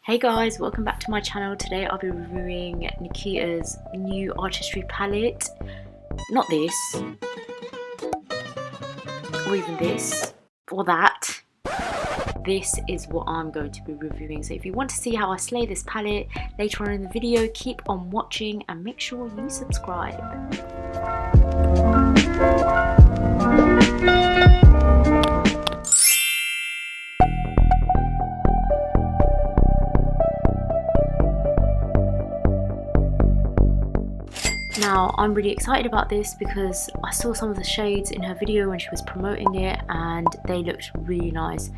Hey guys, welcome back to my channel. Today I'll be reviewing Nikita's new artistry palette. Not this, or even this, or that. This is what I'm going to be reviewing. So if you want to see how I slay this palette later on in the video, keep on watching and make sure you subscribe. Now, I'm really excited about this because I saw some of the shades in her video when she was promoting it and they looked really nice.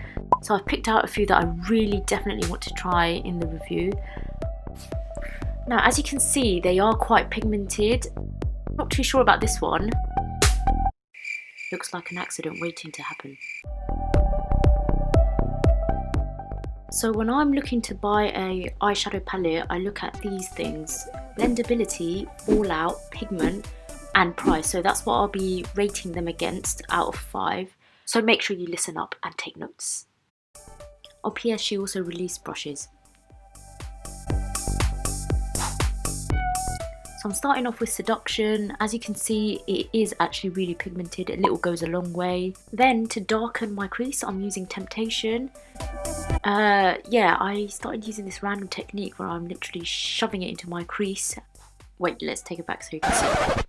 So I've picked out a few that I really definitely want to try in the review. Now, as you can see, they are quite pigmented. Not too sure about this one. Looks like an accident waiting to happen. So when I'm looking to buy a eyeshadow palette, I look at these things: blendability, fallout, pigment, and price. So that's what I'll be rating them against out of 5. So make sure you listen up and take notes. Oh, P.S. she also released brushes. So I'm starting off with Seduction. As you can see, it is actually really pigmented. A little goes a long way. Then to darken my crease, I'm using Temptation. Yeah, I started using this random technique where I'm literally shoving it into my crease. Wait, let's take it back so you can see.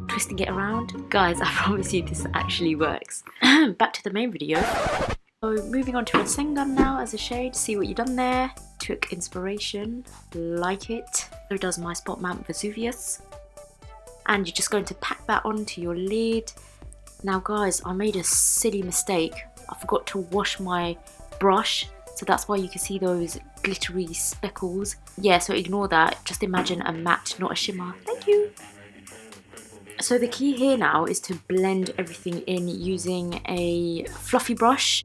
Twisting it around. Guys, I promise you this actually works. Back to the main video. So moving on to Rasengan now as a shade. See what you've done there. Took inspiration, like it. So does my spot Mount Vesuvius. And you're just going to pack that onto your lid. Now guys, I made a silly mistake. I forgot to wash my brush, so that's why you can see those glittery speckles. Yeah, so ignore that. Just imagine a matte, not a shimmer. Thank you. So the key here now is to blend everything in using a fluffy brush.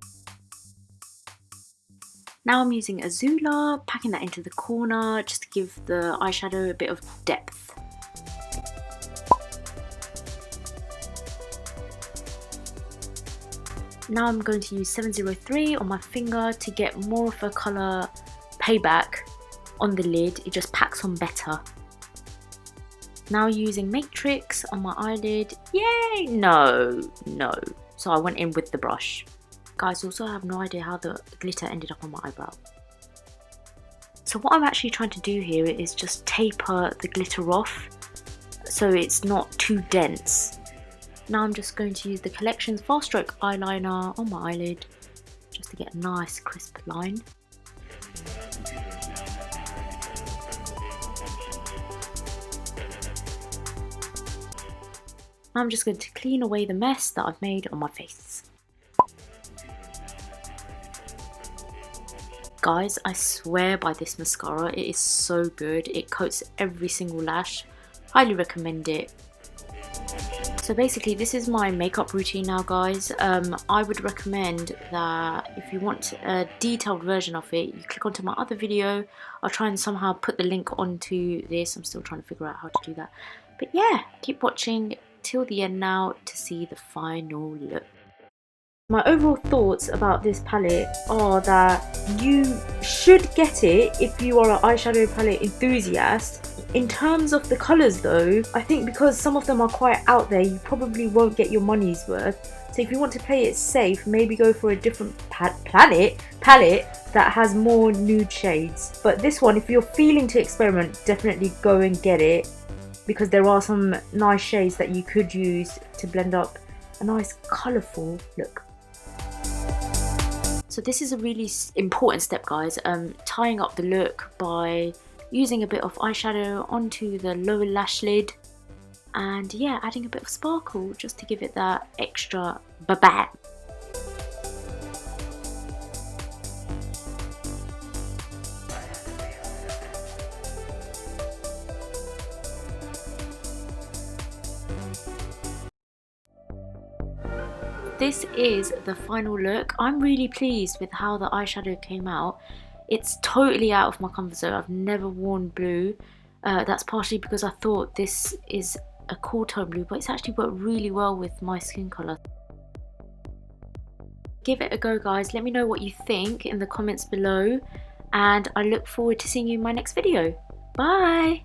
Now I'm using Azula, packing that into the corner just to give the eyeshadow a bit of depth. Now I'm going to use 703 on my finger to get more of a colour payback on the lid. It just packs on better. Now using Matrix on my eyelid. Yay! No. So I went in with the brush. Guys, also I have no idea how the glitter ended up on my eyebrow. So what I'm actually trying to do here is just taper the glitter off so it's not too dense. Now I'm just going to use the Collection's Fast Stroke eyeliner on my eyelid just to get a nice crisp line. Now I'm just going to clean away the mess that I've made on my face. Guys, I swear by this mascara. It is so good. It coats every single lash. Highly recommend it. So basically this is my makeup routine now, guys. I would recommend that if you want a detailed version of it, you click onto my other video. I'll try and somehow put the link onto this. I'm still trying to figure out how to do that. But yeah, keep watching till the end now to see the final look. My overall thoughts about this palette are that you should get it if you are an eyeshadow palette enthusiast. In terms of the colours though, I think because some of them are quite out there, you probably won't get your money's worth. So if you want to play it safe, maybe go for a different palette that has more nude shades. But this one, if you're feeling to experiment, definitely go and get it, because there are some nice shades that you could use to blend up a nice colourful look. So this is a really important step, guys, tying up the look by using a bit of eyeshadow onto the lower lash lid and yeah, adding a bit of sparkle just to give it that extra ba-bam. This is the final look. I'm really pleased with how the eyeshadow came out. It's totally out of my comfort zone. I've never worn blue. That's partially because I thought this is a cool tone blue, but it's actually worked really well with my skin colour. Give it a go, guys. Let me know what you think in the comments below. and I look forward to seeing you in my next video. Bye!